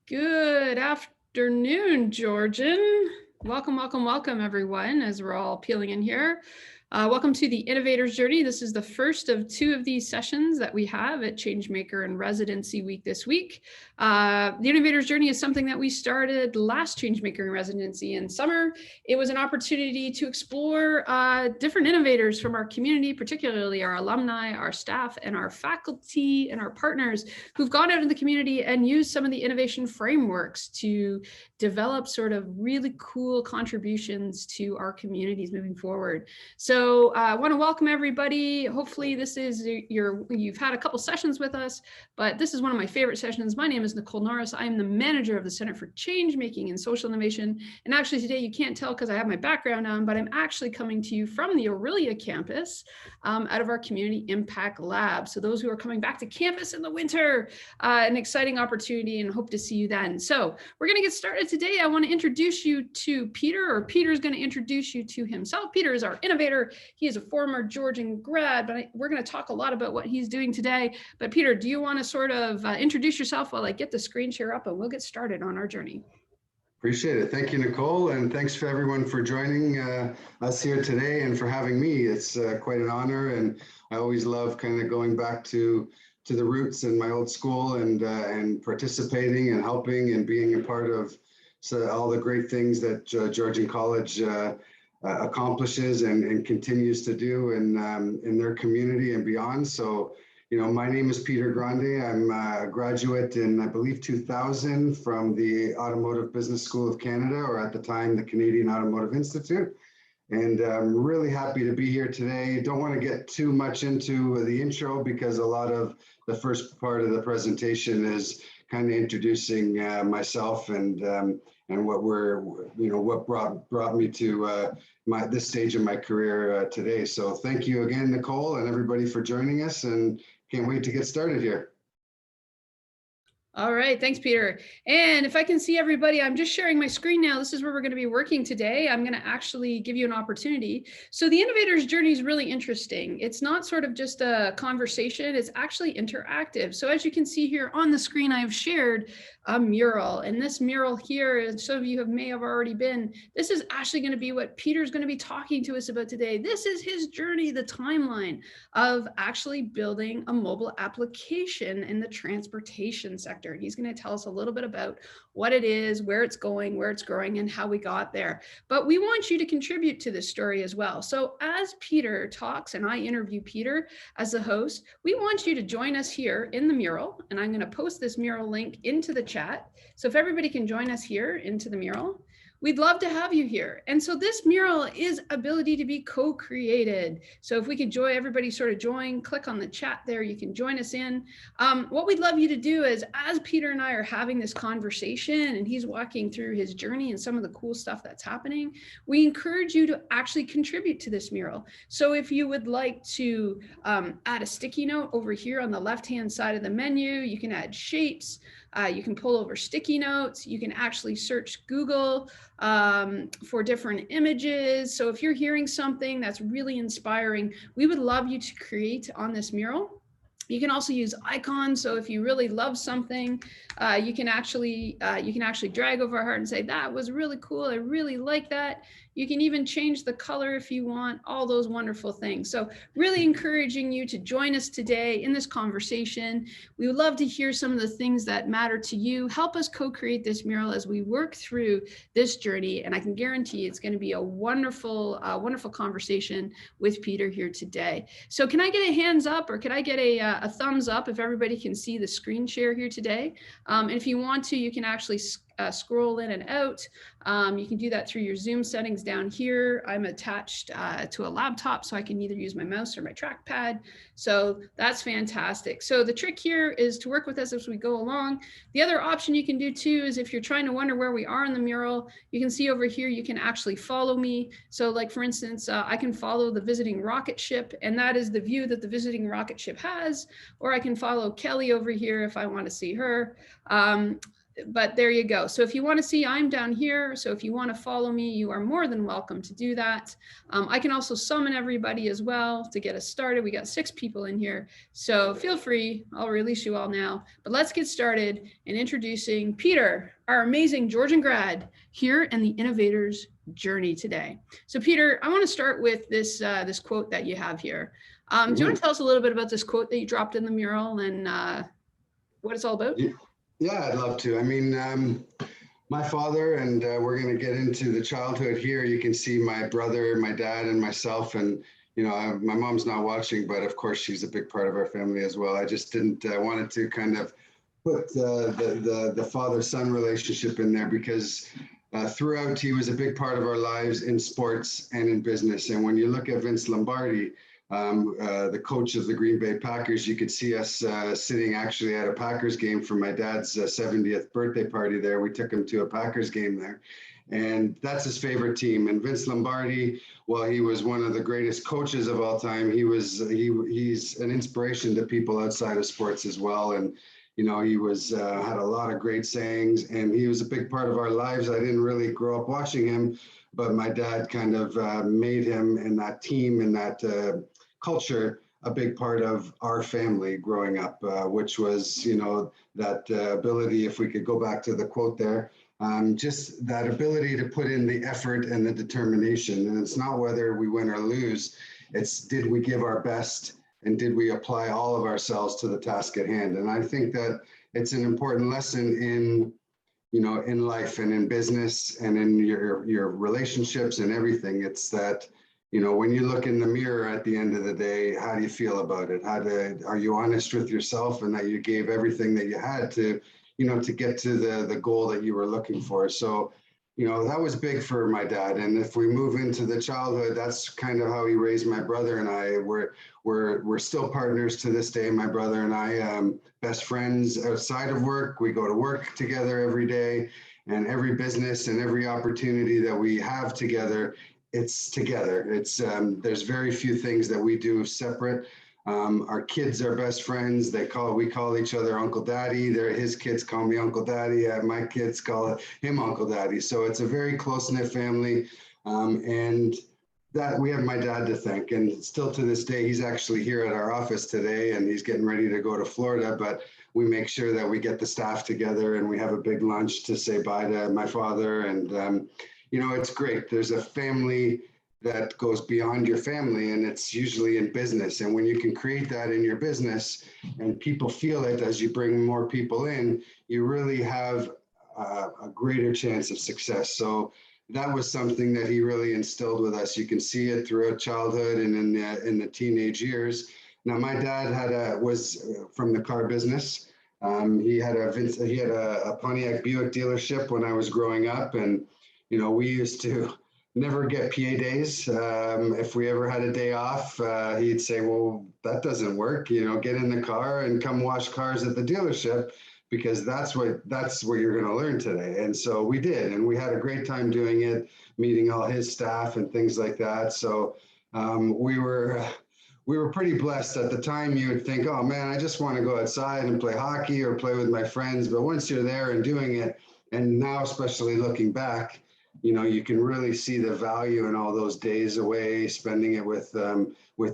Good afternoon, Georgian. Welcome, everyone, as we're all peeling in here. Welcome to the Innovators Journey. This is the first of two of these sessions that we have at Changemaker and Residency Week this week. The Innovators Journey is something that we started last Changemaker and Residency in summer. It was an opportunity to explore different innovators from our community, particularly our alumni, our staff, and our faculty and our partners who've gone out in the community and used some of the innovation frameworks to develop sort of really cool contributions to our communities moving forward. So I want to welcome everybody. Hopefully this is you've had a couple sessions with us, but this is one of my favorite sessions. My name is Nicole Norris. I am the manager of the Center for Changemaking and Social Innovation. And actually today you can't tell because I have my background on, but I'm actually coming to you from the Aurelia campus out of our Community Impact Lab. So those who are coming back to campus in the winter, an exciting opportunity, and hope to see you then. So we're going to get started today. I want to introduce you to Peter, or Peter's going to introduce you to himself. Peter is our innovator. He is a former Georgian grad, but we're going to talk a lot about what he's doing today. But Peter, do you want to sort of introduce yourself while I get the screen share up, and we'll get started on our journey? Appreciate it. Thank you, Nicole. And thanks for everyone for joining us here today and for having me. It's quite an honor. And I always love kind of going back to the roots in my old school and participating and helping and being a part of all the great things that Georgian College accomplishes and continues to do in their community and beyond. So, you know, my name is Peter Grande. I'm a graduate in, I believe, 2000 from the Automotive Business School of Canada, or at the time, the Canadian Automotive Institute. And I'm really happy to be here today. Don't want to get too much into the intro because a lot of the first part of the presentation is kind of introducing myself and what what brought me to this stage of my career today. So thank you again, Nicole, and everybody for joining us, and can't wait to get started here. All right, thanks, Peter. And if I can see everybody, I'm just sharing my screen now. This is where we're going to be working today. I'm going to actually give you an opportunity. So the Innovators Journey is really interesting. It's not sort of just a conversation, it's actually interactive. So as you can see here on the screen, I've shared a mural. And this mural here, and some of you may have already been, this is actually going to be what Peter's going to be talking to us about today. This is his journey, the timeline of actually building a mobile application in the transportation sector. He's going to tell us a little bit about what it is, where it's going, where it's growing, and how we got there. But we want you to contribute to this story as well. So as Peter talks and I interview Peter as the host, we want you to join us here in the mural. And I'm going to post this mural link into the chat. So if everybody can join us here into the mural, we'd love to have you here. And so this mural is ability to be co-created. So if we could everybody sort of join, click on the chat there, you can join us in. What we'd love you to do is, as Peter and I are having this conversation and he's walking through his journey and some of the cool stuff that's happening, we encourage you to actually contribute to this mural. So if you would like to add a sticky note over here on the left-hand side of the menu, you can add shapes, you can pull over sticky notes, you can actually search Google for different images. So if you're hearing something that's really inspiring, we would love you to create on this mural. You can also use icons. So if you really love something, you can actually drag over a heart and say, that was really cool, I really like that. You can even change the color if you want, all those wonderful things. So really encouraging you to join us today in this conversation. We would love to hear some of the things that matter to you. Help us co-create this mural as we work through this journey. And I can guarantee it's going to be a wonderful, wonderful conversation with Peter here today. So can I get a hands up, or can I get a thumbs up if everybody can see the screen share here today? And if you want to, you can actually scroll in and out. You can do that through your Zoom settings down here. I'm attached to a laptop, so I can either use my mouse or my trackpad. So that's fantastic. So the trick here is to work with us as we go along. The other option you can do too is, if you're trying to wonder where we are in the mural, you can see over here, you can actually follow me. So like, for instance, I can follow the visiting rocket ship, and that is the view that the visiting rocket ship has, or I can follow Kelly over here if I want to see her. but there you go. So if you want to see, I'm down here. So if you want to follow me, you are more than welcome to do that. I can also summon everybody as well to get us started. We got 6 people in here. So feel free, I'll release you all now. But let's get started in introducing Peter, our amazing Georgian grad here in the Innovators Journey today. So Peter, I want to start with this, this quote that you have here. Do you want to tell us a little bit about this quote that you dropped in the mural and what it's all about? Yeah, I'd love to. I mean, my father, and we're going to get into the childhood here. You can see my brother, my dad, and myself. And, you know, my mom's not watching, but of course, she's a big part of our family as well. I just didn't wanted to kind of put the father-son relationship in there because throughout, he was a big part of our lives in sports and in business. And when you look at Vince Lombardi, the coach of the Green Bay Packers, you could see us sitting actually at a Packers game for my dad's 70th birthday party there. We took him to a Packers game there. And that's his favorite team. And Vince Lombardi, while he was one of the greatest coaches of all time, he's an inspiration to people outside of sports as well. And you know, he was had a lot of great sayings, and he was a big part of our lives. I didn't really grow up watching him, but my dad kind of made him and that team and that culture a big part of our family growing up, which was, you know, that ability, if we could go back to the quote there, just that ability to put in the effort and the determination. And it's not whether we win or lose, it's did we give our best and did we apply all of ourselves to the task at hand? And I think that it's an important lesson in, you know, in life and in business and in your relationships and everything. It's that, you know, when you look in the mirror at the end of the day, how do you feel about it? Are you honest with yourself and that you gave everything that you had to, you know, to get to the goal that you were looking for? So, you know, that was big for my dad. And if we move into the childhood, that's kind of how he raised my brother and I. We're still partners to this day, my brother and I, best friends outside of work. We go to work together every day, and every business and every opportunity that we have together, it's together. It's there's very few things that we do separate. Our kids are best friends. We call each other Uncle Daddy. His kids call me Uncle Daddy. My kids call him Uncle Daddy. So it's a very close-knit family. And that we have my dad to thank. And still to this day, he's actually here at our office today and he's getting ready to go to Florida, but we make sure that we get the staff together and we have a big lunch to say bye to my father. And, you know, it's great. There's a family that goes beyond your family, and it's usually in business. And when you can create that in your business and people feel it as you bring more people in, you really have a greater chance of success. So that was something that he really instilled with us. You can see it throughout childhood and in the teenage years. Now, my dad was from the car business. He had a Pontiac Buick dealership when I was growing up, and you know, we used to never get PA days. If we ever had a day off, he'd say, well, that doesn't work. You know, get in the car and come wash cars at the dealership because that's what you're going to learn today. And so we did, and we had a great time doing it, meeting all his staff and things like that. So we were pretty blessed. At the time. You would think, oh man, I just want to go outside and play hockey or play with my friends. But once you're there and doing it, and now especially looking back, you know, you can really see the value in all those days away, spending it with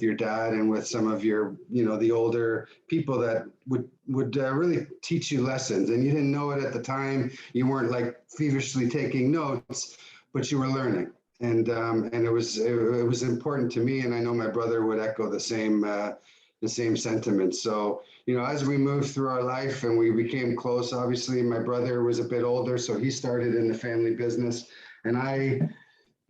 your dad and with some of your, you know, the older people that would really teach you lessons. And you didn't know it at the time. You weren't like feverishly taking notes, but you were learning. And it was important to me. And I know my brother would echo the same sentiment. So, you know, as we moved through our life and we became close, obviously my brother was a bit older, so he started in the family business. And I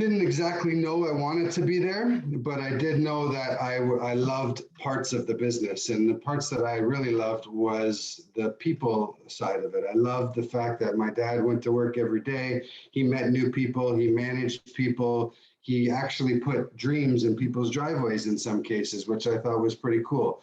didn't exactly know I wanted to be there, but I did know that I loved parts of the business. And the parts that I really loved was the people side of it. I loved the fact that my dad went to work every day. He met new people, he managed people. He actually put dreams in people's driveways in some cases, which I thought was pretty cool.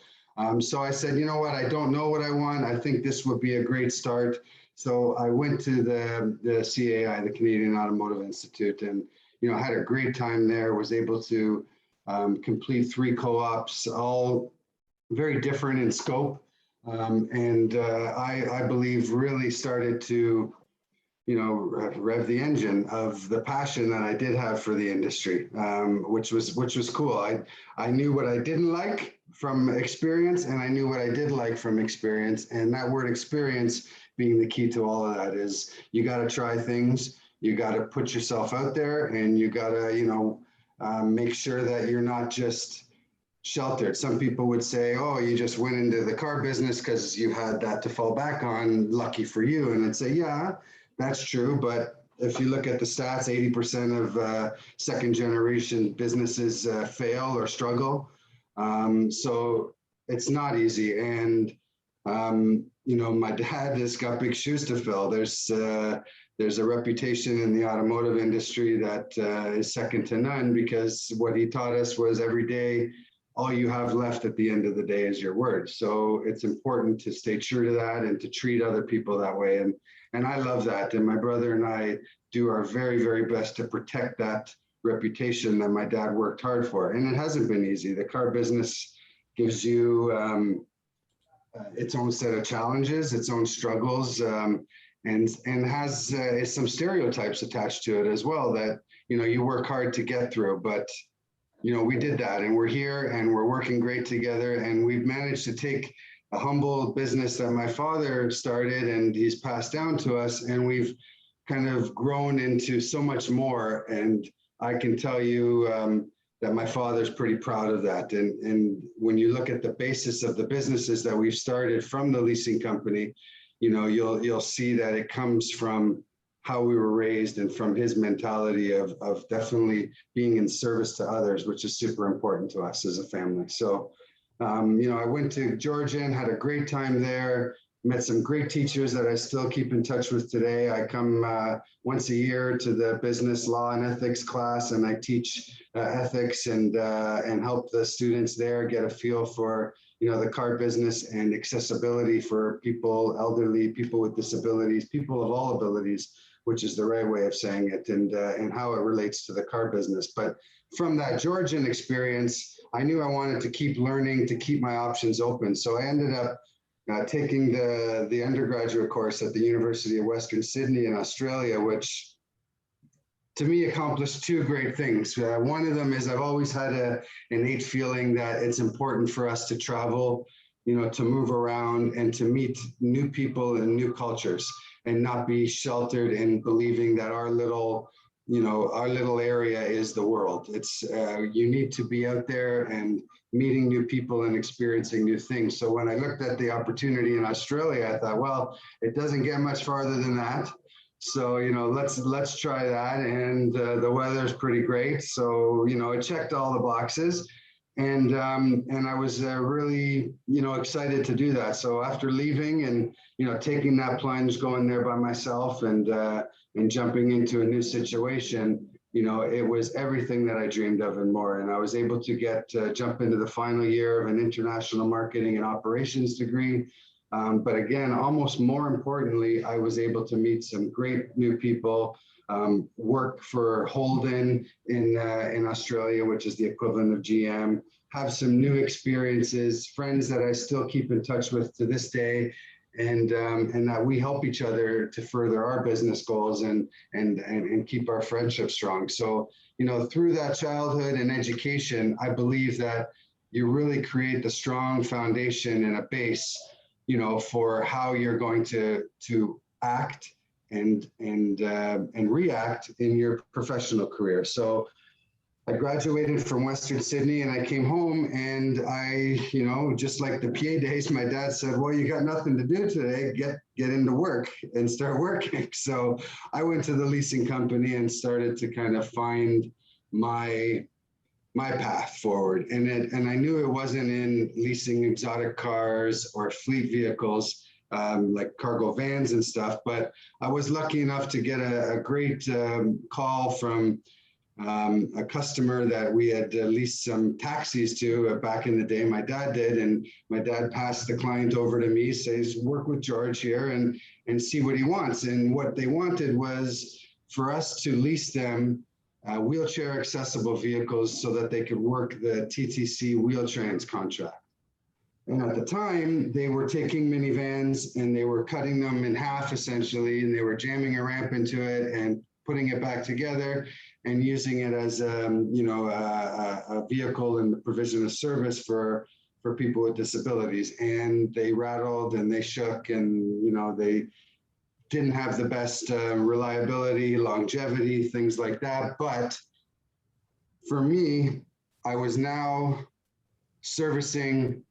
So I said, you know what, I don't know what I want. I think this would be a great start. So I went to the CAI, the Canadian Automotive Institute, and you know, had a great time there, was able to complete 3 co-ops, all very different in scope. I believe really started to, rev the engine of the passion that I did have for the industry, which was cool. I knew what I didn't like from experience, and I knew what I did like from experience. And that word experience being the key to all of that is you got to try things, you got to put yourself out there, and you got to, make sure that you're not just sheltered. Some people would say, oh, you just went into the car business because you had that to fall back on. Lucky for you. And I'd say, yeah, that's true. But if you look at the stats, 80% of second generation businesses fail or struggle. So it's not easy. And, my dad has got big shoes to fill. There's a reputation in the automotive industry that is second to none, because what he taught us was every day, all you have left at the end of the day is your word. So it's important to stay true to that and to treat other people that way. And I love that. And my brother and I do our very, very best to protect that reputation that my dad worked hard for. And it hasn't been easy. The car business gives you its own set of challenges, its own struggles, and has some stereotypes attached to it as well that, you work hard to get through. But we did that, and we're here, and we're working great together, and we've managed to take a humble business that my father started and he's passed down to us, and we've kind of grown into so much more. And I can tell you that my father's pretty proud of that. And when you look at the basis of the businesses that we've started from the leasing company, you'll see that it comes from how we were raised and from his mentality of definitely being in service to others, which is super important to us as a family. So, I went to Georgian, had a great time there, met some great teachers that I still keep in touch with today. I come once a year to the business law and ethics class, and I teach ethics and help the students there get a feel for, the car business and accessibility for people, elderly, people with disabilities, people of all abilities, which is the right way of saying it, and how it relates to the car business. But from that Georgian experience, I knew I wanted to keep learning, to keep my options open. So I ended up taking the undergraduate course at the University of Western Sydney in Australia, which to me accomplished two great things. One of them is I've always had an innate feeling that it's important for us to travel, to move around and to meet new people and new cultures, and not be sheltered in believing that our little area is the world. It's you need to be out there and meeting new people and experiencing new things. So when I looked at the opportunity in Australia, I thought, well, it doesn't get much farther than that. So, let's try that. And the weather's pretty great. So, it checked all the boxes. And I was really, excited to do that. So after leaving and, taking that plunge, going there by myself and jumping into a new situation, it was everything that I dreamed of and more. And I was able to jump into the final year of an international marketing and operations degree. But again, almost more importantly, I was able to meet some great new people, work for Holden in Australia, which is the equivalent of GM, have some new experiences, friends that I still keep in touch with to this day, and that we help each other to further our business goals and keep our friendship strong. So, through that childhood and education, I believe that you really create the strong foundation and a base, for how you're going to act and react in your professional career. So I graduated from Western Sydney and I came home, and I, just like the PA days, my dad said, well, you got nothing to do today, get into work and start working. So I went to the leasing company and started to kind of find my path forward. And I knew it wasn't in leasing exotic cars or fleet vehicles, like cargo vans and stuff, but I was lucky enough to get a great call from a customer that we had leased some taxis to back in the day. My dad did, and my dad passed the client over to me, says, work with George here and see what he wants. And what they wanted was for us to lease them wheelchair accessible vehicles so that they could work the TTC Wheel-Trans contract. And at the time, they were taking minivans and they were cutting them in half essentially, and they were jamming a ramp into it and putting it back together and using it as a vehicle in the provision of service for people with disabilities. And they rattled and they shook, and they didn't have the best reliability, longevity, things like that. But for me, I was now servicing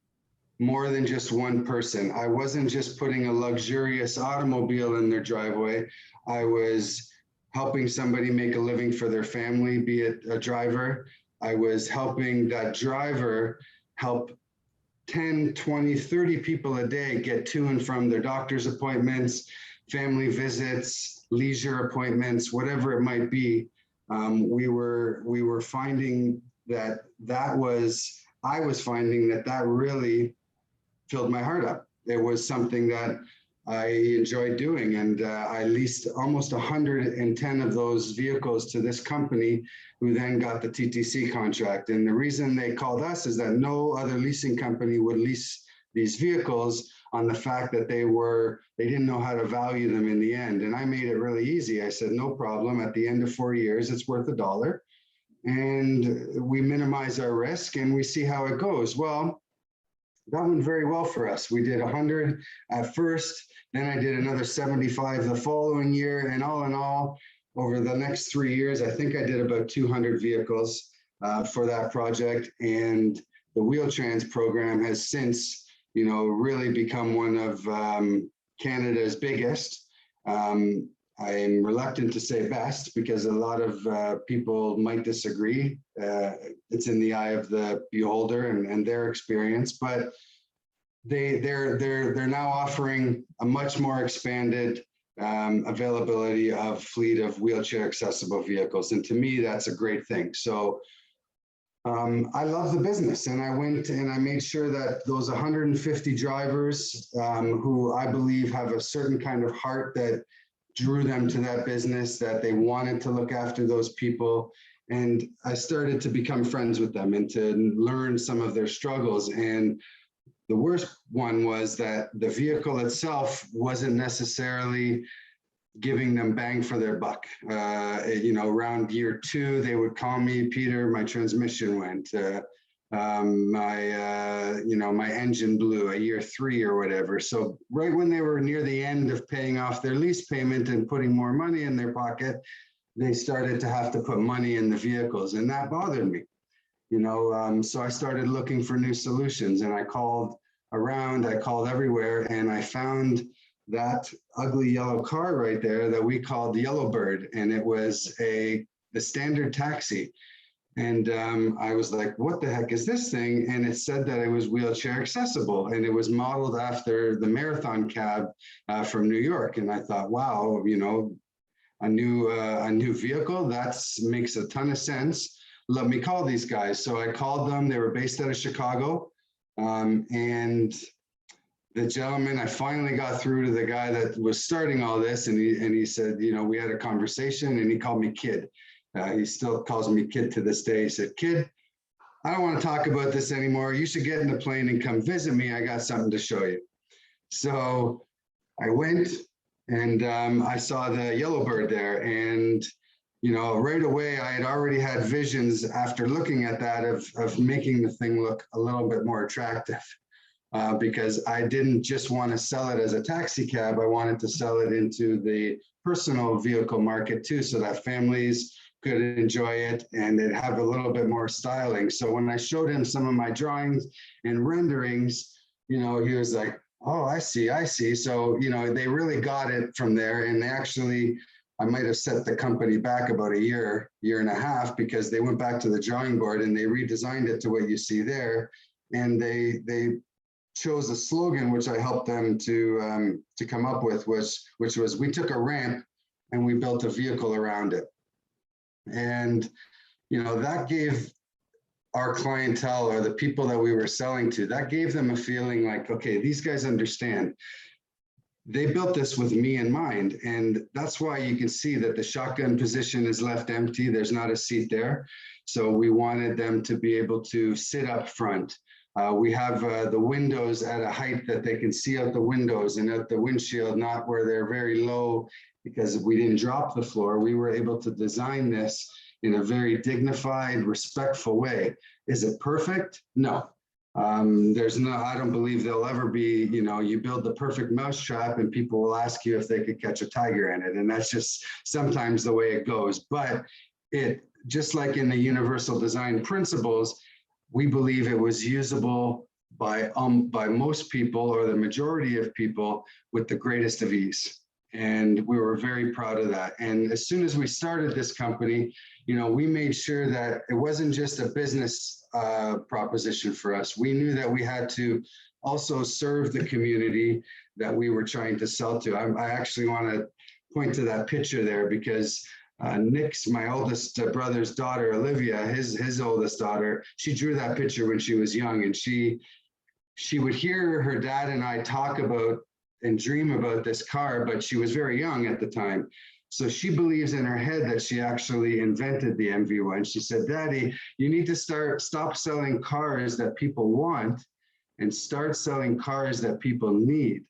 more than just one person. I wasn't just putting a luxurious automobile in their driveway. I was helping somebody make a living for their family, be it a driver. I was helping that driver help 10, 20, 30 people a day get to and from their doctor's appointments, family visits, leisure appointments, whatever it might be. We were finding that I was finding that really filled my heart up. It was something that I enjoyed doing, and I leased almost 110 of those vehicles to this company, who then got the TTC contract. And the reason they called us is that no other leasing company would lease these vehicles on the fact that they didn't know how to value them in the end. And I made it really easy. I said, no problem. At the end of 4 years, it's worth $1. And we minimize our risk and we see how it goes. Well, that went very well for us. We did 100 at first, then I did another 75 the following year. And all in all, over the next 3 years, I think I did about 200 vehicles for that project. And the Wheel-Trans program has since, really become one of Canada's biggest. I'm reluctant to say best because a lot of people might disagree. It's in the eye of the beholder and their experience, but they're now offering a much more expanded availability of fleet of wheelchair accessible vehicles. And to me, that's a great thing. So I love the business, and I went and I made sure that those 150 drivers who I believe have a certain kind of heart that drew them to that business, that they wanted to look after those people. And I started to become friends with them and to learn some of their struggles. And the worst one was that the vehicle itself wasn't necessarily giving them bang for their buck. Around year 2, they would call me, Peter, my transmission went, my engine blew at year 3 or whatever. So right when they were near the end of paying off their lease payment and putting more money in their pocket, they started to have to put money in the vehicles, and that bothered me. So I started looking for new solutions, and I called around, I called everywhere, and I found that ugly yellow car right there that we called the Yellowbird, and it was the standard taxi. And I was like, what the heck is this thing? And it said that it was wheelchair accessible, and it was modeled after the Marathon cab from New York. And I thought, wow, a new vehicle, that makes a ton of sense. Let me call these guys. So I called them. They were based out of Chicago. And the gentleman, I finally got through to the guy that was starting all this, and he said, we had a conversation, and he called me Kid. He still calls me Kid to this day. He said, Kid, I don't want to talk about this anymore. You should get in the plane and come visit me. I got something to show you. So I went and I saw the Yellowbird there, and right away, I had already had visions after looking at that of making the thing look a little bit more attractive. Because I didn't just want to sell it as a taxi cab. I wanted to sell it into the personal vehicle market too, so that families could enjoy it and it'd have a little bit more styling. So when I showed him some of my drawings and renderings, he was like, oh, I see. So, they really got it from there. And I might have set the company back about a year and a half, because they went back to the drawing board and they redesigned it to what you see there. And they chose a slogan, which I helped them to come up with, which was, we took a ramp and we built a vehicle around it. And, that gave our clientele, or the people that we were selling to, that gave them a feeling like, okay, these guys understand. They built this with me in mind. And that's why you can see that the shotgun position is left empty. There's not a seat there. So we wanted them to be able to sit up front. We have the windows at a height that they can see out the windows and out the windshield, not where they're very low, because we didn't drop the floor. We were able to design this in a very dignified, respectful way. Is it perfect? No. There's no, I don't believe there'll ever be, you build the perfect mousetrap and people will ask you if they could catch a tiger in it. And that's just sometimes the way it goes. But it, just like in the universal design principles, we believe it was usable by most people, or the majority of people, with the greatest of ease. And we were very proud of that. And as soon as we started this company, we made sure that it wasn't just a business proposition for us. We knew that we had to also serve the community that we were trying to sell to. I actually want to point to that picture there, because Nick's, my oldest brother's daughter, Olivia, his oldest daughter, she drew that picture when she was young, and she would hear her dad and I talk about and dream about this car, but she was very young at the time. So she believes in her head that she actually invented the MV1. She said, "Daddy, you need to stop selling cars that people want and start selling cars that people need."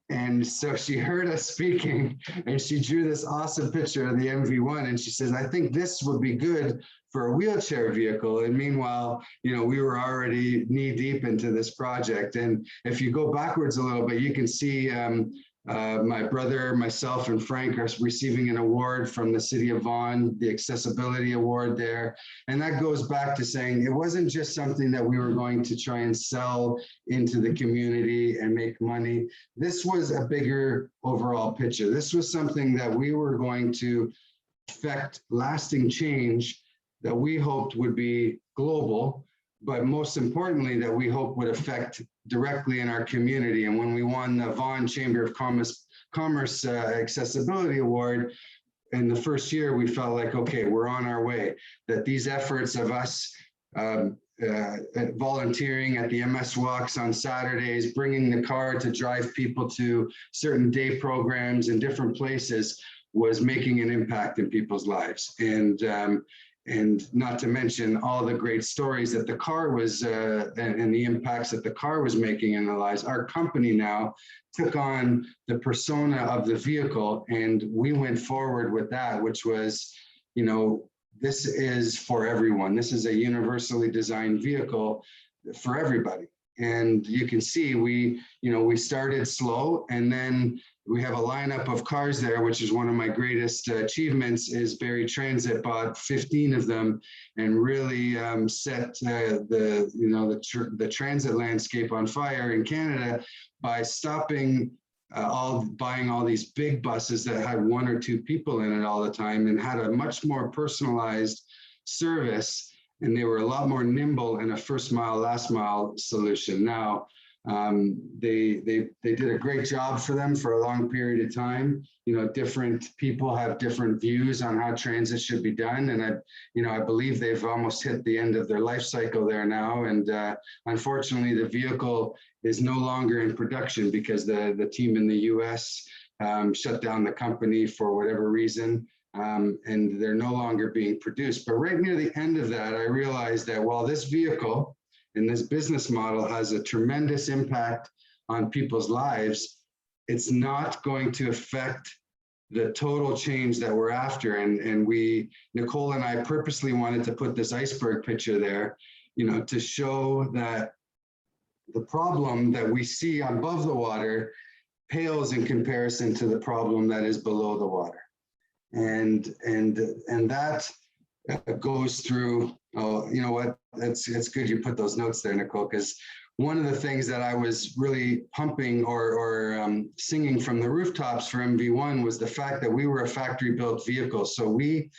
And so she heard us speaking, and she drew this awesome picture of the MV1, and she says, "I think this would be good for a wheelchair vehicle." And meanwhile, we were already knee deep into this project. And if you go backwards a little bit, you can see my brother, myself, and Frank are receiving an award from the city of Vaughan, the accessibility award there. And that goes back to saying it wasn't just something that we were going to try and sell into the community and make money. This was a bigger overall picture. This was something that we were going to affect lasting change that we hoped would be global, but most importantly, that we hope would affect directly in our community. And when we won the Vaughan Chamber of Commerce Accessibility Award in the first year, we felt like, okay, we're on our way, that these efforts of us volunteering at the MS Walks on Saturdays, bringing the car to drive people to certain day programs in different places, was making an impact in people's lives. And not to mention all the great stories that the car was, and the impacts that the car was making in their lives. Our company now took on the persona of the vehicle, and we went forward with that, which was, this is for everyone. This is a universally designed vehicle for everybody. And you can see we started slow, and then we have a lineup of cars there, which is one of my greatest achievements. Is Barrie Transit bought 15 of them and really set the transit landscape on fire in Canada by stopping buying all these big buses that had one or two people in it all the time, and had a much more personalized service. And they were a lot more nimble in a first mile, last mile solution. Now, they did a great job for them for a long period of time. Different people have different views on how transit should be done. And I believe they've almost hit the end of their life cycle there now. And unfortunately, the vehicle is no longer in production because the team in the US shut down the company for whatever reason. And they're no longer being produced. But right near the end of that, I realized that while this vehicle and this business model has a tremendous impact on people's lives, it's not going to affect the total change that we're after. And Nicole and I purposely wanted to put this iceberg picture there, to show that the problem that we see above the water pales in comparison to the problem that is below the water. And that goes through, you know what, it's good you put those notes there, Nicole, because one of the things that I was really pumping or singing from the rooftops for MV1 was the fact that we were a factory built vehicle. So we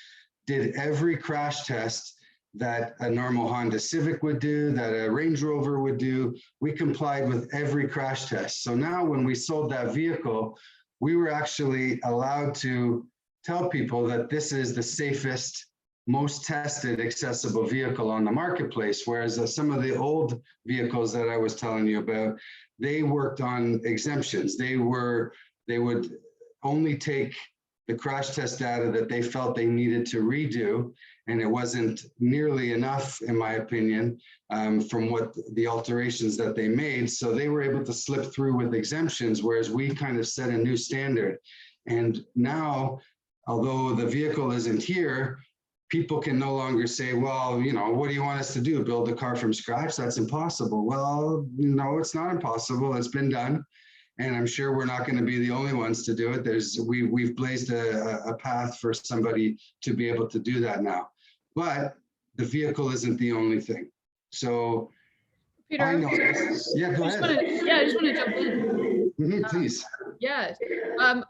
did every crash test that a normal Honda Civic would do, that a Range Rover would do. We complied with every crash test. So now when we sold that vehicle, we were actually allowed to tell people that this is the safest, most tested accessible vehicle on the marketplace. Whereas some of the old vehicles that I was telling you about, they worked on exemptions. They would only take the crash test data that they felt they needed to redo, and it wasn't nearly enough, in my opinion, from what the alterations that they made. So they were able to slip through with exemptions, whereas we kind of set a new standard. And now, although the vehicle isn't here, people can no longer say, well, you know, what do you want us to do? Build a car from scratch? That's impossible. Well, no, it's not impossible. It's been done. And I'm sure we're not going to be the only ones to do it. We've blazed a path for somebody to be able to do that now. But the vehicle isn't the only thing. So Peter, I noticed. Yeah, go ahead. I just want to jump in. Please. Yeah,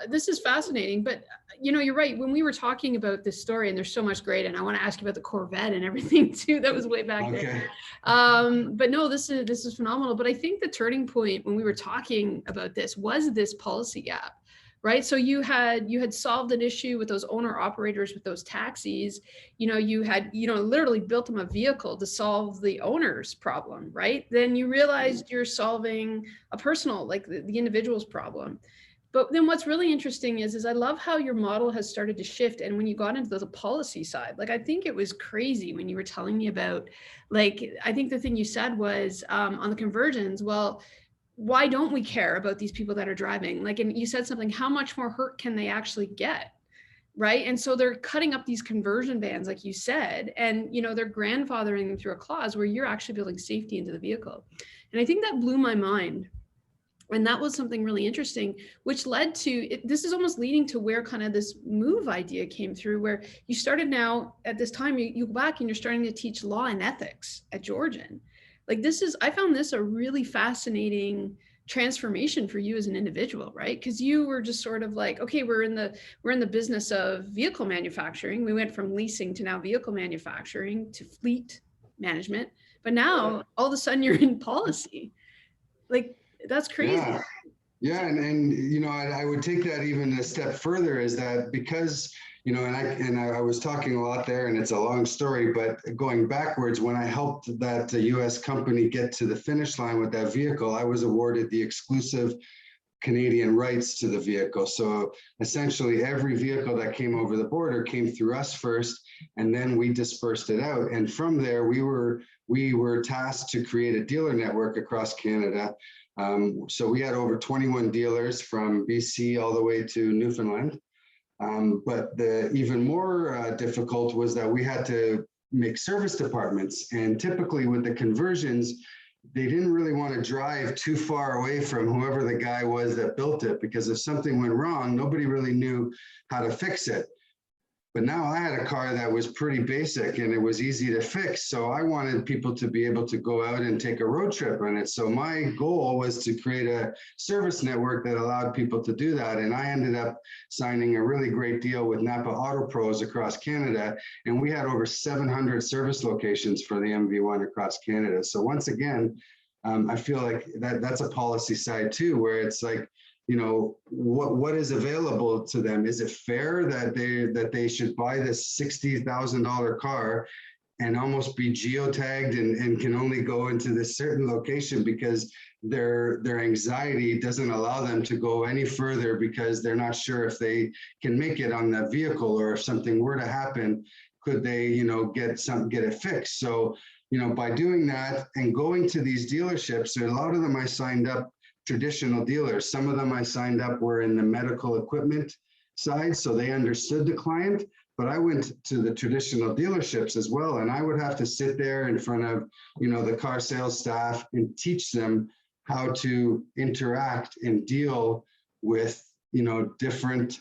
this is fascinating, but you know, you're right. When we were talking about this story, and there's so much great, and I want to ask you about the Corvette and everything too. That was way back there. But no, this is phenomenal. But I think the turning point when we were talking about this was this policy gap, right? So you had solved an issue with those owner operators with those taxis. You had literally built them a vehicle to solve the owner's problem, right? Then you realized you're solving a personal, like the individual's problem. But then what's really interesting is I love how your model has started to shift. And when you got into the policy side, like, I think it was crazy when you were telling me about, like, I think the thing you said was on the conversions, well, why don't we care about these people that are driving? Like, and you said something, how much more hurt can they actually get? Right. And so they're cutting up these conversion bans, like you said, and, they're grandfathering them through a clause where you're actually building safety into the vehicle. And I think that blew my mind. And that was something really interesting, which led to, this is almost leading to where kind of this MOVE idea came through, where you started now at this time, you go back and you're starting to teach law and ethics at Georgian. Like, I found this a really fascinating transformation for you as an individual, right? Because you were just sort of like, okay, we're in the business of vehicle manufacturing. We went from leasing to now vehicle manufacturing to fleet management, but now all of a sudden you're in policy. Like, that's crazy. Yeah. And I would take that even a step further, is that because, I was talking a lot there, and it's a long story, but going backwards, when I helped that US company get to the finish line with that vehicle, I was awarded the exclusive Canadian rights to the vehicle. So essentially every vehicle that came over the border came through us first, and then we dispersed it out. And from there, we were tasked to create a dealer network across Canada. So we had over 21 dealers from BC all the way to Newfoundland. But the even more difficult was that we had to make service departments. And typically with the conversions, they didn't really want to drive too far away from whoever the guy was that built it, because if something went wrong, nobody really knew how to fix it. But now I had a car that was pretty basic and it was easy to fix. So I wanted people to be able to go out and take a road trip on it. So my goal was to create a service network that allowed people to do that. And I ended up signing a really great deal with Napa Auto Pros across Canada. And we had over 700 service locations for the MV1 across Canada. So once again, I feel like that's a policy side too, where it's like, what is available to them? Is it fair that they should buy this $60,000 car and almost be geotagged and can only go into this certain location because their anxiety doesn't allow them to go any further because they're not sure if they can make it on that vehicle, or if something were to happen, could they, get it fixed? So, by doing that and going to these dealerships, a lot of them I signed up traditional dealers. Some of them I signed up were in the medical equipment side, so they understood the client. But I went to the traditional dealerships as well, and I would have to sit there in front of, the car sales staff and teach them how to interact and deal with, different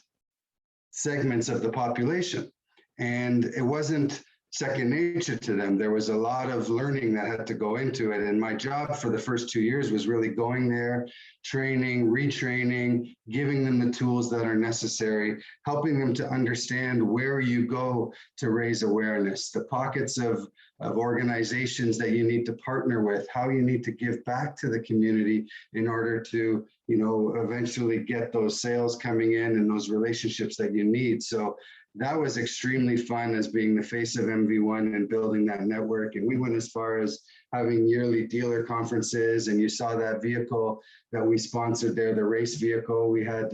segments of the population. And it wasn't second nature to them. There was a lot of learning that had to go into it. And my job for the first 2 years was really going there, training, retraining, giving them the tools that are necessary, helping them to understand where you go to raise awareness, the pockets of organizations that you need to partner with, how you need to give back to the community in order to, eventually get those sales coming in and those relationships that you need. So that was extremely fun as being the face of MV1 and building that network. And we went as far as having yearly dealer conferences, and you saw that vehicle that we sponsored there, the race vehicle. We had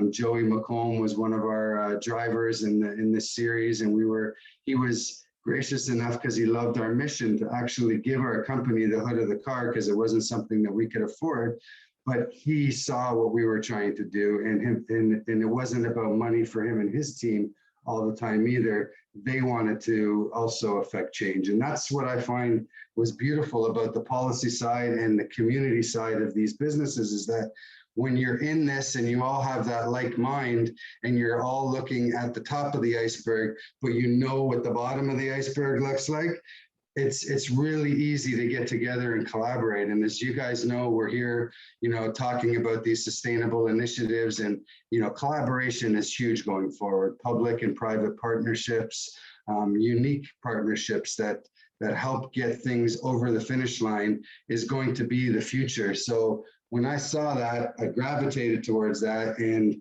Joey McComb was one of our drivers in this series, and he was gracious enough, because he loved our mission, to actually give our company the hood of the car, because it wasn't something that we could afford. But he saw what we were trying to do, and it wasn't about money for him and his team all the time either. They wanted to also affect change. And that's what I find was beautiful about the policy side and the community side of these businesses, is that when you're in this and you all have that like mind and you're all looking at the top of the iceberg, but you know what the bottom of the iceberg looks like, it's really easy to get together and collaborate. And as you guys know, we're here, talking about these sustainable initiatives, and, collaboration is huge going forward. Public and private partnerships, unique partnerships that help get things over the finish line is going to be the future. So when I saw that, I gravitated towards that, and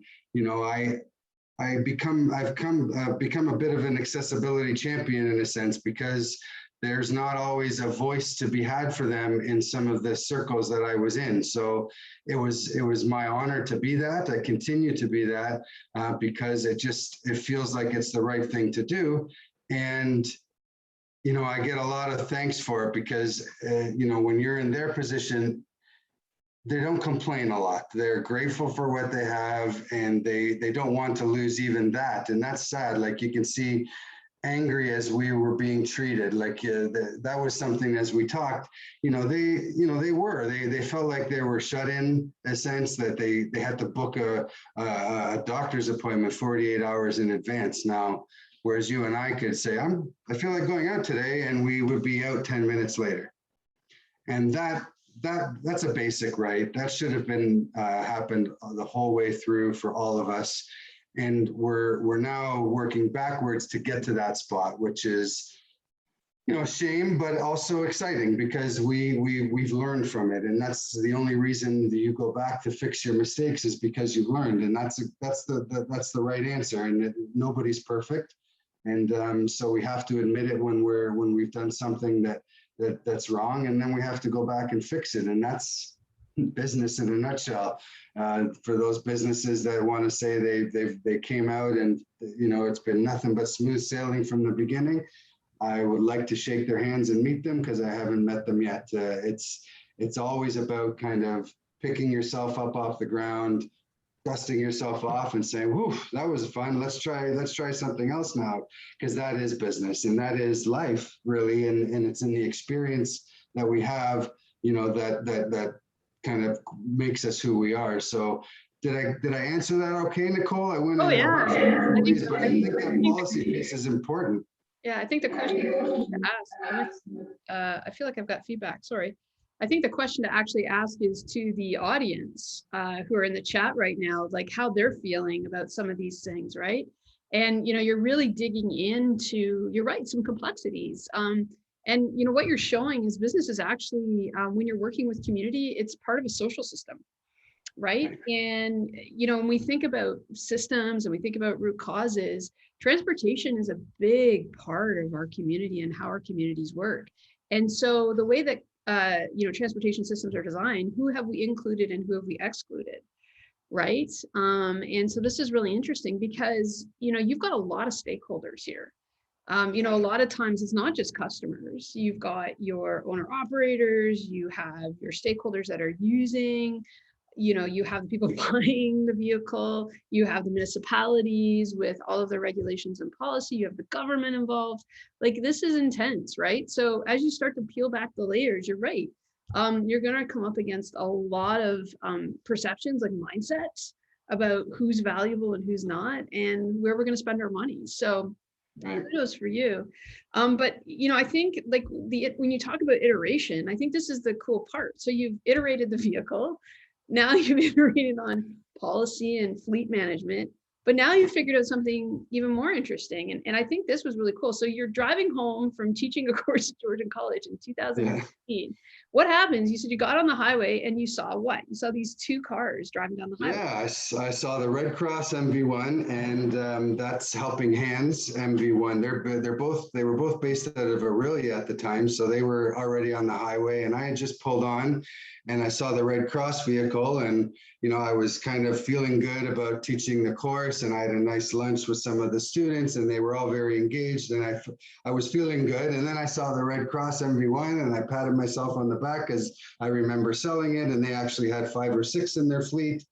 I've become a bit of an accessibility champion in a sense, because there's not always a voice to be had for them in some of the circles that I was in. So it was my honor to be that. I continue to be that because it feels like it's the right thing to do. And I get a lot of thanks for it, because when you're in their position, they don't complain a lot. They're grateful for what they have, and they don't want to lose even that. And that's sad. Like, you can see angry as we were being treated. Like that was something, as we talked, they felt like they were shut in a sense, that they had to book a doctor's appointment 48 hours in advance. Now, whereas you and I could say, I feel like going out today, and we would be out 10 minutes later. And that's a basic right. That should have been happened the whole way through for all of us. And we're now working backwards to get to that spot, which is, a shame, but also exciting, because we've learned from it. And that's the only reason that you go back to fix your mistakes, is because you've learned. And that's the right answer. And nobody's perfect. And so we have to admit it when we've done something that's wrong, and then we have to go back and fix it. And that's business in a nutshell. For those businesses that want to say they came out and it's been nothing but smooth sailing from the beginning, I would like to shake their hands and meet them, because I haven't met them yet. It's always about kind of picking yourself up off the ground, dusting yourself off, and saying, "Whew, that was fun. Let's try something else now," because that is business, and that is life, really, and it's in the experience that we have, that kind of makes us who we are. So did I answer that okay, Nicole? I went in yeah. I think that policy piece is important. Yeah, I think the question to ask, I feel like I've got feedback, sorry. I think the question to actually ask is to the audience who are in the chat right now, like how they're feeling about some of these things, right? And, you're really digging into, you're right, some complexities. And what you're showing is business is actually, when you're working with community, it's part of a social system, right? And, when we think about systems and we think about root causes, transportation is a big part of our community and how our communities work. And so the way that, transportation systems are designed, who have we included and who have we excluded? Right. And so this is really interesting, because, you've got a lot of stakeholders here. A lot of times it's not just customers. You've got your owner operators, you have your stakeholders that are using, you have the people buying the vehicle, you have the municipalities with all of the regulations and policy, you have the government involved. Like, this is intense, right? So as you start to peel back the layers, you're right. You're going to come up against a lot of perceptions, like mindsets, about who's valuable and who's not, and where we're going to spend our money. So kudos for you. But I think, like, when you talk about iteration, I think this is the cool part. So you've iterated the vehicle, now you've iterated on policy and fleet management, but now you figured out something even more interesting. And I think this was really cool. So you're driving home from teaching a course at Georgian College in 2015, what happens? You said you got on the highway and you saw what? You saw these two cars driving down the highway. Yeah, I saw the Red Cross MV1, and that's Helping Hands MV1. They were both based out of Aurelia at the time, so they were already on the highway. And I had just pulled on, and I saw the Red Cross vehicle, and I was kind of feeling good about teaching the course, and I had a nice lunch with some of the students, and they were all very engaged, and I was feeling good. And then I saw the Red Cross MV1, and I patted myself on the back because I remember selling it, and they actually had 5 or 6 in their fleet.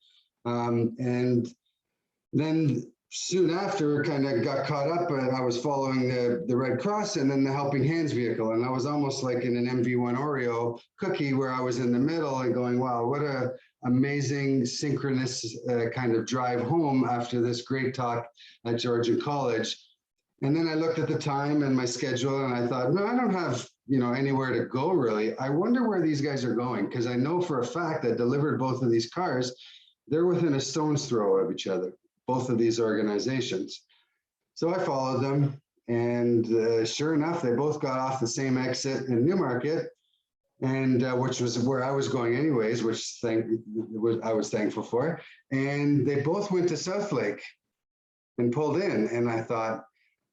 And then soon after, kind of got caught up, and I was following the Red Cross and then the Helping Hands vehicle. And I was almost like in an MV1 Oreo cookie where I was in the middle and going, wow, what a amazing synchronous kind of drive home after this great talk at Georgian College. And then I looked at the time and my schedule, and I thought, no, I don't have anywhere to go really. I wonder where these guys are going, because I know for a fact that delivered both of these cars, they're within a stone's throw of each other, both of these organizations. So I followed them, and sure enough, they both got off the same exit in Newmarket, and which was where I was going anyways, which I was thankful for. And they both went to Southlake and pulled in, and I thought,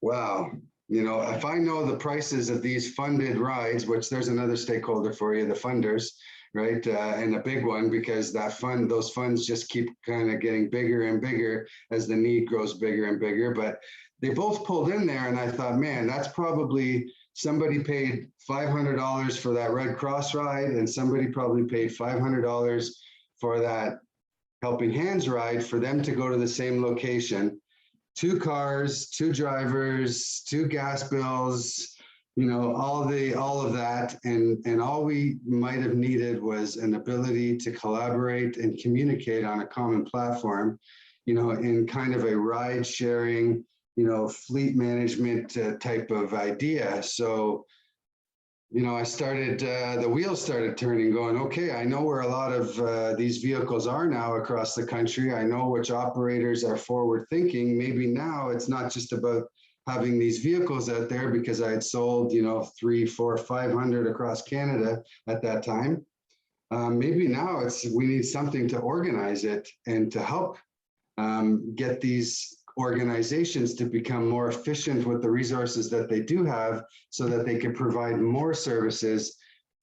wow, if I know the prices of these funded rides, which there's another stakeholder for you, the funders, right? And a big one, because those funds just keep kind of getting bigger and bigger as the need grows bigger and bigger. But they both pulled in there, and I thought, man, that's probably somebody paid $500 for that Red Cross ride, and somebody probably paid $500 for that Helping Hands ride for them to go to the same location. 2 cars, 2 drivers, 2 gas bills, all of that. And all we might have needed was an ability to collaborate and communicate on a common platform, in kind of a ride sharing, fleet management type of idea. So, I started, the wheels started turning, going, okay, I know where a lot of these vehicles are now across the country. I know which operators are forward thinking. Maybe now it's not just about having these vehicles out there, because I had sold, 3, 4, 500 across Canada at that time. Maybe now we need something to organize it and to help get these organizations to become more efficient with the resources that they do have, so that they can provide more services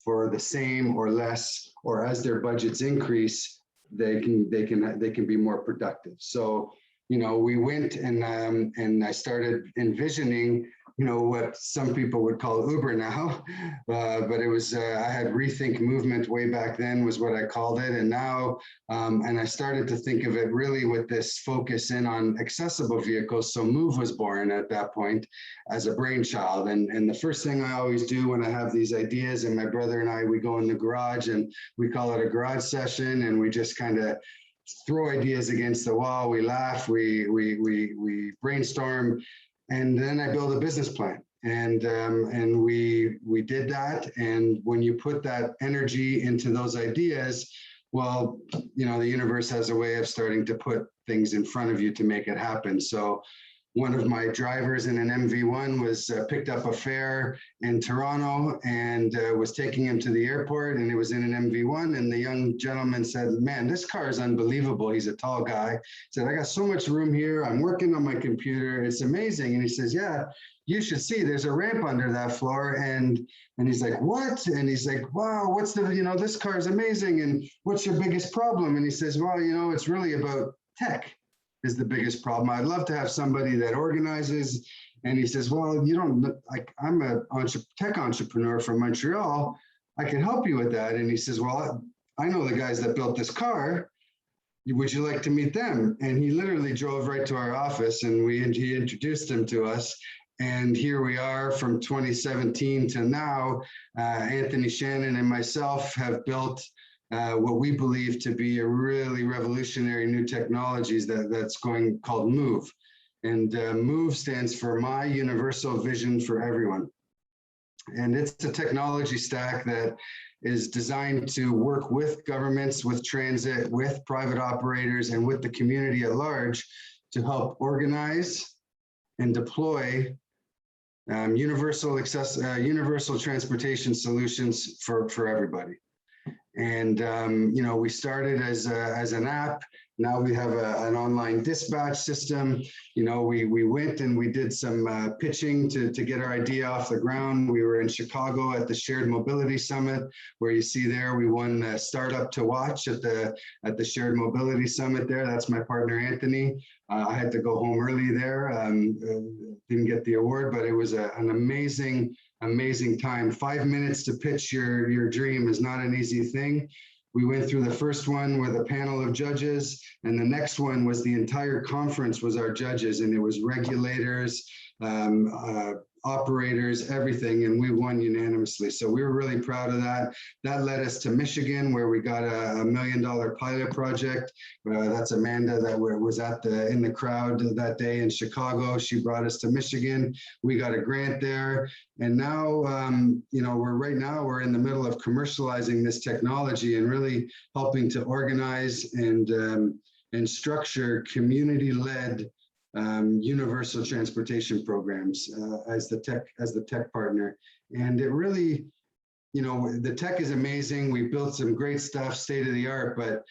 for the same or less, or as their budgets increase, they can be more productive. So, we went and I started envisioning, what some people would call Uber now, but it was, I had Rethink Movement way back then was what I called it. And now, and I started to think of it really with this focus in on accessible vehicles. So MUVE was born at that point as a brainchild. And the first thing I always do when I have these ideas, and my brother and I, we go in the garage and we call it a garage session, and we just kind of throw ideas against the wall. We laugh, we brainstorm, and then I build a business plan. And we did that. And when you put that energy into those ideas, well, the universe has a way of starting to put things in front of you to make it happen. So one of my drivers in an MV1 was picked up a fare in Toronto and was taking him to the airport, and it was in an MV1. And the young gentleman said, man, this car is unbelievable. He's a tall guy. He said, I got so much room here. I'm working on my computer. It's amazing. And he says, yeah, you should see, there's a ramp under that floor. And he's like, what? And he's like, wow, what's this car is amazing. And what's your biggest problem? And he says, well, it's really about tech is the biggest problem. I'd love to have somebody that organizes. And he says, well, I'm a tech entrepreneur from Montreal. I can help you with that. And he says, well, I know the guys that built this car. Would you like to meet them? And he literally drove right to our office, and he introduced them to us. And here we are from 2017 to now. Anthony Shannon and myself have built what we believe to be a really revolutionary new technologies that's called MOVE. And MOVE stands for My Universal Vision for Everyone. And it's a technology stack that is designed to work with governments, with transit, with private operators, and with the community at large to help organize and deploy universal transportation solutions for everybody. And we started as an app. Now we have an online dispatch system. We went and we did some pitching to get our idea off the ground. We were in Chicago at the Shared Mobility Summit, where you see there we won the Startup to Watch at the Shared Mobility Summit there. That's my partner, Anthony. I had to go home early there. Didn't get the award, but it was an amazing time. 5 minutes to pitch your dream is not an easy thing. We went through the first one with a panel of judges, and the next one was the entire conference was our judges, and it was regulators, operators, everything, and we won unanimously. So we were really proud of that. That led us to Michigan, where we got a $1 million pilot project. That's Amanda that was in the crowd that day in Chicago. She brought us to Michigan. We got a grant there, and now we're in the middle of commercializing this technology and really helping to organize and structure community-led universal transportation programs as the tech partner. And it really, the tech is amazing. We built some great stuff, state of the art, but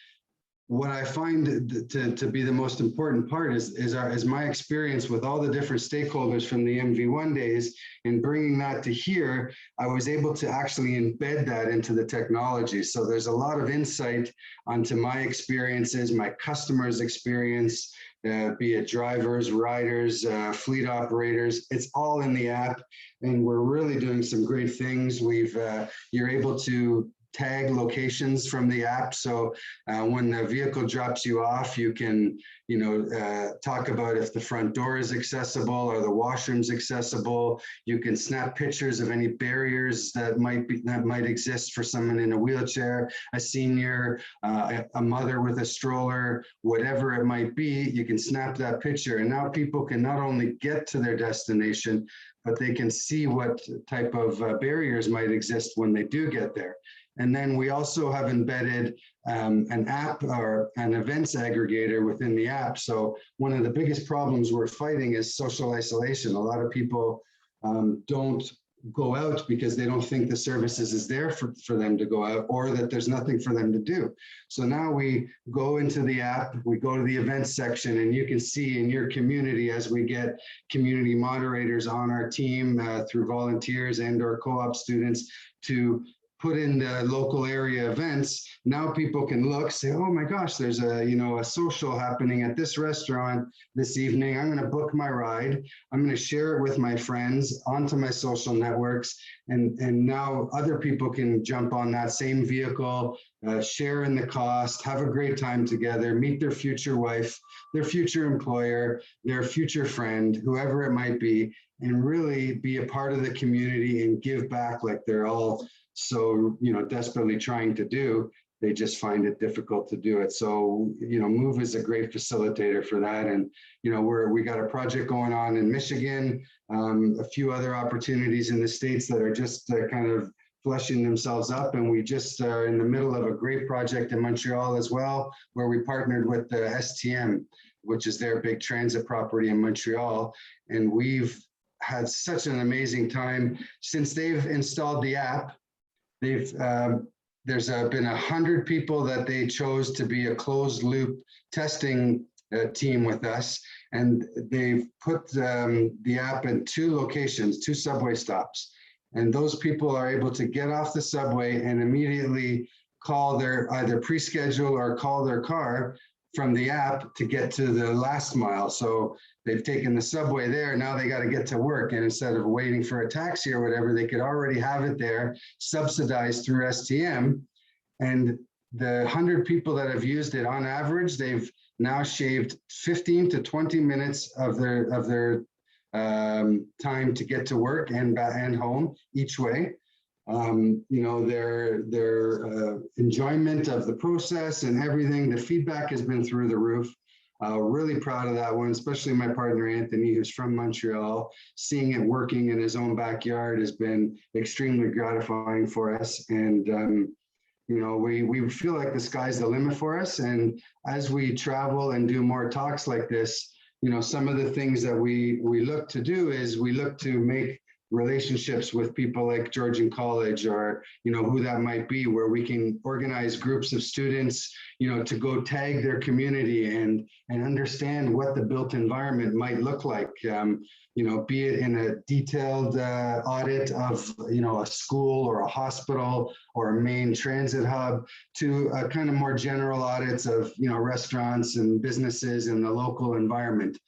what I find to be the most important part is my experience with all the different stakeholders from the MV1 days, and bringing that to here. I was able to actually embed that into the technology. So there's a lot of insight onto my experiences, my customers' experience, be it drivers, riders, fleet operators. It's all in the app, and we're really doing some great things. You're able to tag locations from the app. So when the vehicle drops you off, you can, talk about if the front door is accessible or the washroom's accessible. You can snap pictures of any barriers that might exist for someone in a wheelchair, a senior, a mother with a stroller, whatever it might be. You can snap that picture, and now people can not only get to their destination, but they can see what type of barriers might exist when they do get there. And then we also have embedded an app or an events aggregator within the app. So one of the biggest problems we're fighting is social isolation. A lot of people don't go out because they don't think the services is there for them to go out, or that there's nothing for them to do. So now we go into the app, we go to the events section, and you can see in your community, as we get community moderators on our team through volunteers and or co-op students to put in the local area events. Now people can look, say, oh my gosh, there's a social happening at this restaurant this evening. I'm going to book my ride. I'm going to share it with my friends onto my social networks. And now other people can jump on that same vehicle, share in the cost, have a great time together, meet their future wife, their future employer, their future friend, whoever it might be, and really be a part of the community and give back like they're all so desperately trying to do. They just find it difficult to do it. So MUVE is a great facilitator for that. And we got a project going on in Michigan, a few other opportunities in the States that are just kind of fleshing themselves up. And we just are in the middle of a great project in Montreal as well, where we partnered with the STM, which is their big transit property in Montreal. And we've had such an amazing time since they've installed the app. There's been 100 people that they chose to be a closed loop testing team with us, and they've put the app in 2 locations, 2 subway stops, and those people are able to get off the subway and immediately call either pre-schedule or call their car from the app to get to the last mile. So they've taken the subway there, now they got to get to work. And instead of waiting for a taxi or whatever, they could already have it there, subsidized through STM. And the 100 people that have used it, on average, they've now shaved 15 to 20 minutes of their time to get to work and home each way. Their enjoyment of the process and everything, the feedback has been through the roof. Really proud of that one, especially my partner, Anthony, who's from Montreal. Seeing it working in his own backyard has been extremely gratifying for us. And, we feel like the sky's the limit for us. And as we travel and do more talks like this, some of the things that we look to do is we look to make relationships with people like Georgian College, or, who that might be, where we can organize groups of students, to go tag their community and understand what the built environment might look like. Be it in a detailed audit of, a school or a hospital or a main transit hub, to a kind of more general audits of, restaurants and businesses in the local environment.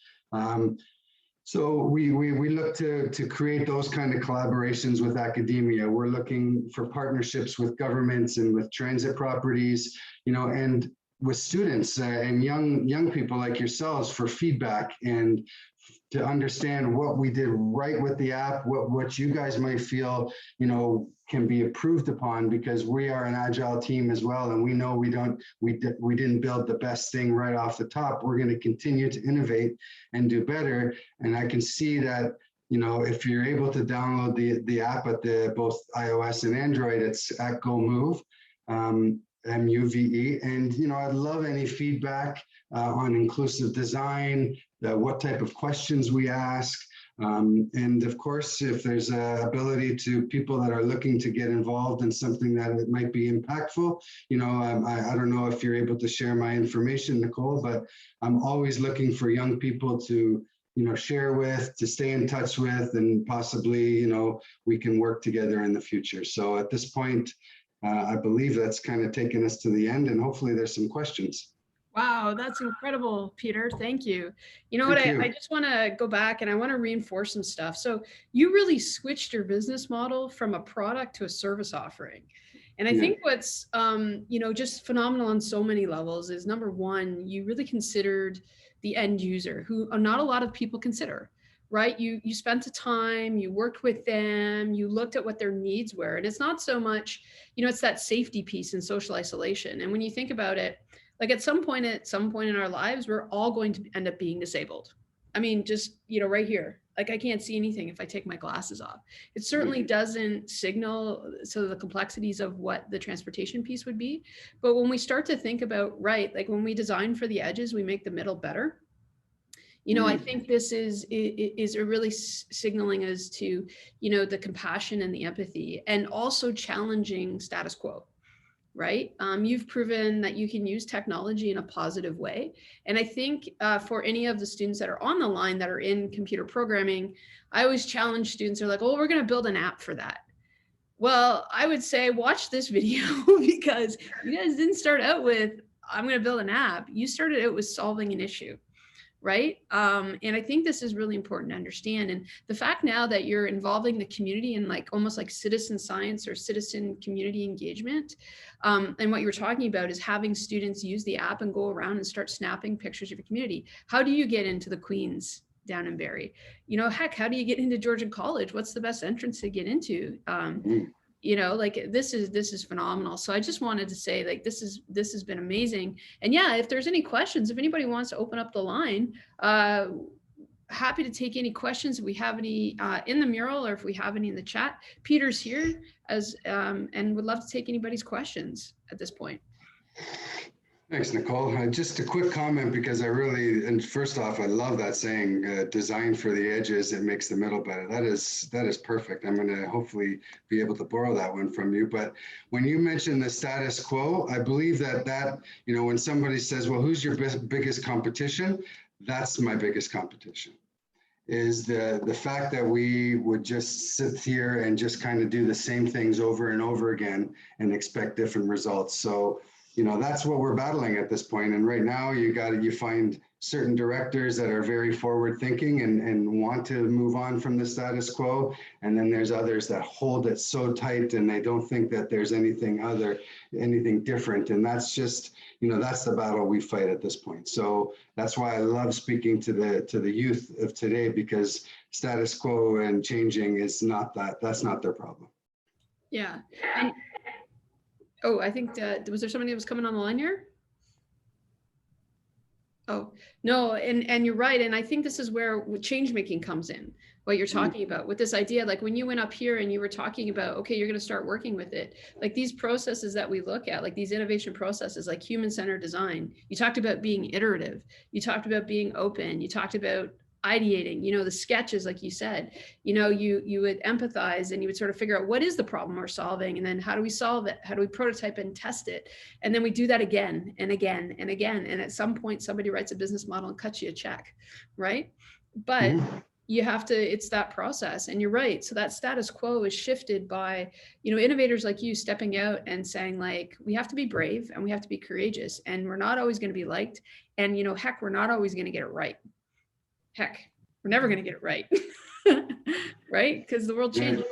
So we look to create those kind of collaborations with academia. We're looking for partnerships with governments and with transit properties, and with students and young people like yourselves for feedback and to understand what we did right with the app, what you guys might feel, can be improved upon, because we are an agile team as well. And we know we didn't build the best thing right off the top. We're going to continue to innovate and do better. And I can see that, if you're able to download the app at both iOS and Android, it's at GoMove, MUVE. And, I'd love any feedback on inclusive design, what type of questions we ask. And of course, if there's a ability to people that are looking to get involved in something that it might be impactful, I don't know if you're able to share my information, Nicole, but I'm always looking for young people to, share with, to stay in touch with, and possibly, we can work together in the future. So at this point, I believe that's kind of taken us to the end, and hopefully there's some questions. Wow, that's incredible, Peter. Thank you. You know what, I just want to go back and I want to reinforce some stuff. So you really switched your business model from a product to a service offering. And I think what's, just phenomenal on so many levels is, number one, you really considered the end user, who not a lot of people consider, right? You spent the time, you worked with them, you looked at what their needs were. And it's not so much, it's that safety piece and social isolation. And when you think about it, like at some point in our lives, we're all going to end up being disabled. I mean, just, right here, like I can't see anything if I take my glasses off. It certainly doesn't signal the complexities of what the transportation piece would be. But when we start to think about, right, like when we design for the edges, we make the middle better. I think this is really signaling us to, the compassion and the empathy, and also challenging status quo. Right? You've proven that you can use technology in a positive way. And I think for any of the students that are on the line that are in computer programming, I always challenge students. They're like, oh, we're going to build an app for that. Well, I would say watch this video because you guys didn't start out with, I'm going to build an app. You started out with solving an issue. Right. And I think this is really important to understand. And the fact now that you're involving the community in almost like citizen science or citizen community engagement. And what you were talking about is having students use the app and go around and start snapping pictures of your community. How do you get into the Queens down in Barrie? Heck, how do you get into Georgian College? What's the best entrance to get into? This is phenomenal. So I just wanted to say, this has been amazing. And yeah, if there's any questions, if anybody wants to open up the line, happy to take any questions if we have any in the mural, or if we have any in the chat. Peter's here and would love to take anybody's questions at this point. Thanks, Nicole. Just a quick comment, because and first off, I love that saying, design for the edges, it makes the middle better. That is perfect. I'm going to hopefully be able to borrow that one from you. But when you mention the status quo, I believe that, when somebody says, well, who's your biggest competition? That's my biggest competition, is the fact that we would just sit here and just kind of do the same things over and over again and expect different results. So, that's what we're battling at this point. And right now you find certain directors that are very forward thinking and want to move on from the status quo. And then there's others that hold it so tight and they don't think that there's anything different. And that's just, that's the battle we fight at this point. So that's why I love speaking to the youth of today, because status quo and changing is that's not their problem. Yeah. I think was there somebody that was coming on the line here? Oh, no, and you're right. And I think this is where change making comes in, what you're talking about with this idea. Like when you went up here and you were talking about, okay, you're going to start working with it. Like these processes that we look at, like these innovation processes, like human-centered design. You talked about being iterative. You talked about being open. You talked about ideating, the sketches, like you said, you would empathize and you would sort of figure out what is the problem we're solving, and then how do we solve it? How do we prototype and test it? And then we do that again and again and again. And at some point, somebody writes a business model and cuts you a check, right? But you have to, it's that process. And you're right. So that status quo is shifted by, innovators like you stepping out and saying, like, we have to be brave and we have to be courageous, and we're not always going to be liked. And, heck, we're not always going to get it right. Heck, we're never going to get it right. Right? Because the world changes.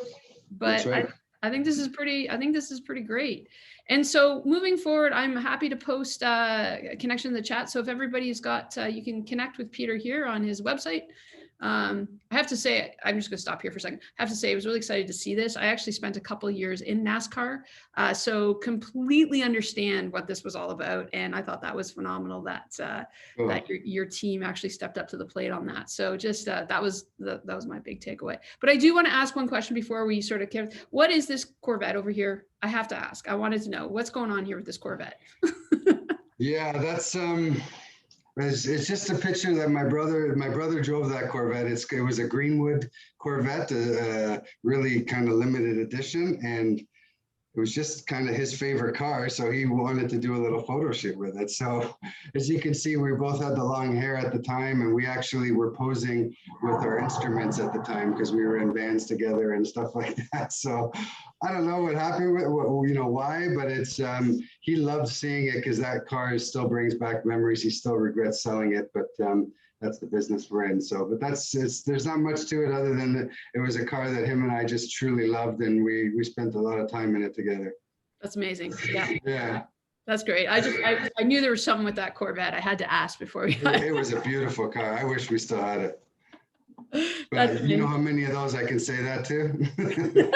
But right. I think this is pretty great. And so moving forward, I'm happy to post a connection in the chat. So if everybody's got, you can connect with Peter here on his website. I have to say, I'm just going to stop here for a second. I have to say, I was really excited to see this. I actually spent a couple of years in NASCAR, so completely understand what this was all about. And I thought that was phenomenal that that your team actually stepped up to the plate on that. So just that was my big takeaway. But I do want to ask one question before we sort of care. What is this Corvette over here? I have to ask. I wanted to know what's going on here with this Corvette. Yeah, that's it's just a picture that my brother drove that Corvette. It was a Greenwood Corvette, really kind of limited edition, and it was just kind of his favorite car, so he wanted to do a little photo shoot with it. So as you can see, we both had the long hair at the time, and we actually were posing with our instruments at the time because we were in bands together and stuff like that. So I don't know what happened with, why, but it's he loved seeing it because that car still brings back memories. He still regrets selling it, but that's the business we're in. So, but there's not much to it other than that it was a car that him and I just truly loved, and we spent a lot of time in it together. That's amazing. Yeah. Yeah. That's great. I knew there was something with that Corvette. I had to ask before we. It was a beautiful car. I wish we still had it. But you know how many of those I can say that to?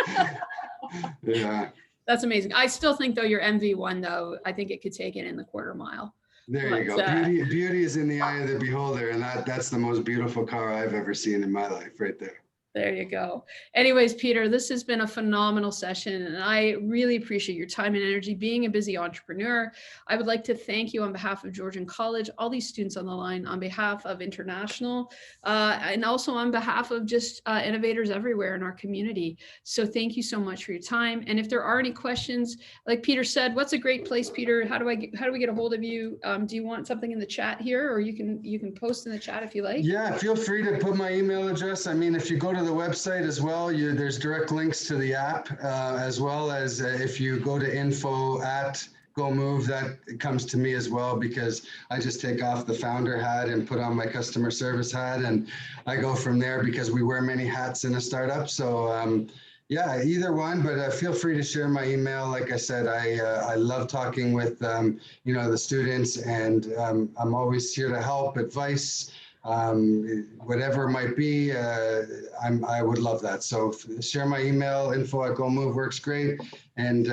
Yeah. That's amazing. I still think though your MV1 though, I think it could take it in the quarter mile. There you go. Beauty is in the eye of the beholder, and that's the most beautiful car I've ever seen in my life, right there. There you go. Anyways, Peter, this has been a phenomenal session, and I really appreciate your time and energy being a busy entrepreneur. I would like to thank you on behalf of Georgian College, all these students on the line, on behalf of International, and also on behalf of just innovators everywhere in our community. So thank you so much for your time. And if there are any questions, like Peter said, what's a great place, Peter? How do we get a hold of you? Do you want something in the chat here, or you can post in the chat if you like? Yeah, feel free to put my email address. I mean, if you go to the website as well, there's direct links to the app, as well as if you go to info@GoMove, that comes to me as well, because I just take off the founder hat and put on my customer service hat, and I go from there because we wear many hats in a startup. So yeah, either one, but feel free to share my email. Like I said, I love talking with the students, and I'm always here to help, advice, whatever it might be. I would love that. So share my email, info@GoMove works great. And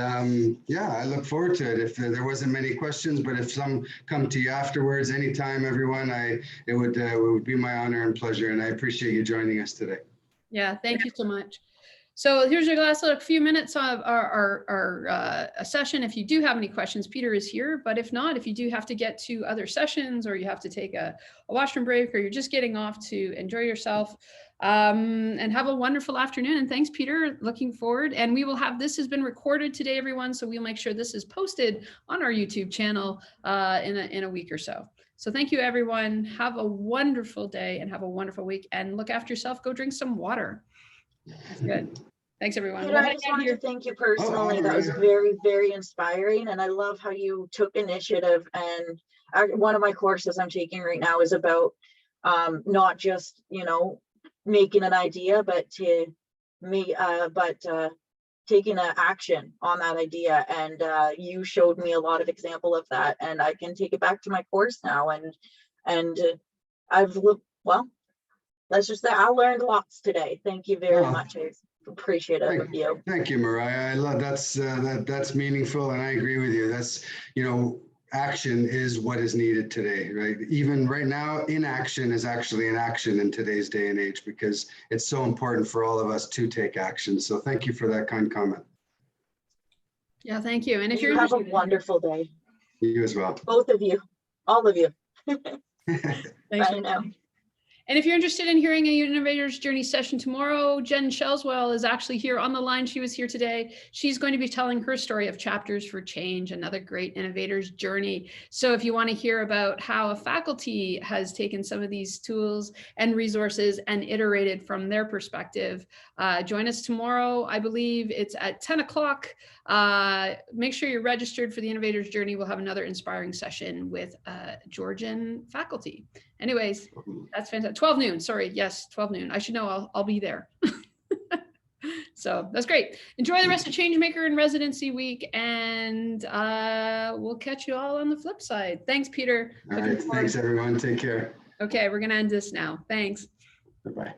yeah, I look forward to it. If there wasn't many questions, but if some come to you afterwards, anytime, everyone, it would be my honor and pleasure. And I appreciate you joining us today. Yeah, thank you so much. So here's your last few minutes of our session. If you do have any questions, Peter is here. But if not, if you do have to get to other sessions, or you have to take a washroom break, or you're just getting off to enjoy yourself, and have a wonderful afternoon. And thanks, Peter. Looking forward. And we will have, this has been recorded today, everyone. So we'll make sure this is posted on our YouTube channel in a week or so. So thank you, everyone. Have a wonderful day and have a wonderful week. And look after yourself. Go drink some water. That's good. Thanks, everyone. Peter, I just wanted to thank you personally. That was very, very inspiring. And I love how you took initiative. And one of my courses I'm taking right now is about not just, making an idea, but taking an action on that idea. And you showed me a lot of example of that. And I can take it back to my course now. And let's just say I learned lots today. Thank you very much. I appreciate it with you. Thank you, Mariah. I love that's meaningful, and I agree with you. That's action is what is needed today, right? Even right now, inaction is actually an action in today's day and age, because it's so important for all of us to take action. So thank you for that kind comment. Yeah, thank you. And if you have a wonderful day. You as well. Both of you, all of you. Thanks. Bye now. And if you're interested in hearing a Innovators Journey session tomorrow, Jen Shelswell is actually here on the line. She was here today. She's going to be telling her story of Chapters for Change, another great Innovators Journey. So if you want to hear about how a faculty has taken some of these tools and resources and iterated from their perspective, join us tomorrow. I believe it's at 10 o'clock. Make sure you're registered for the Innovators Journey. We'll have another inspiring session with Georgian faculty. Anyways, that's fantastic. 12 noon, sorry. Yes, 12 noon. I should know, I'll be there. So that's great. Enjoy the rest of Changemaker and Residency Week, and we'll catch you all on the flip side. Thanks, Peter. All right, thanks everyone. Take care. Okay, we're gonna end this now. Thanks. Bye-bye.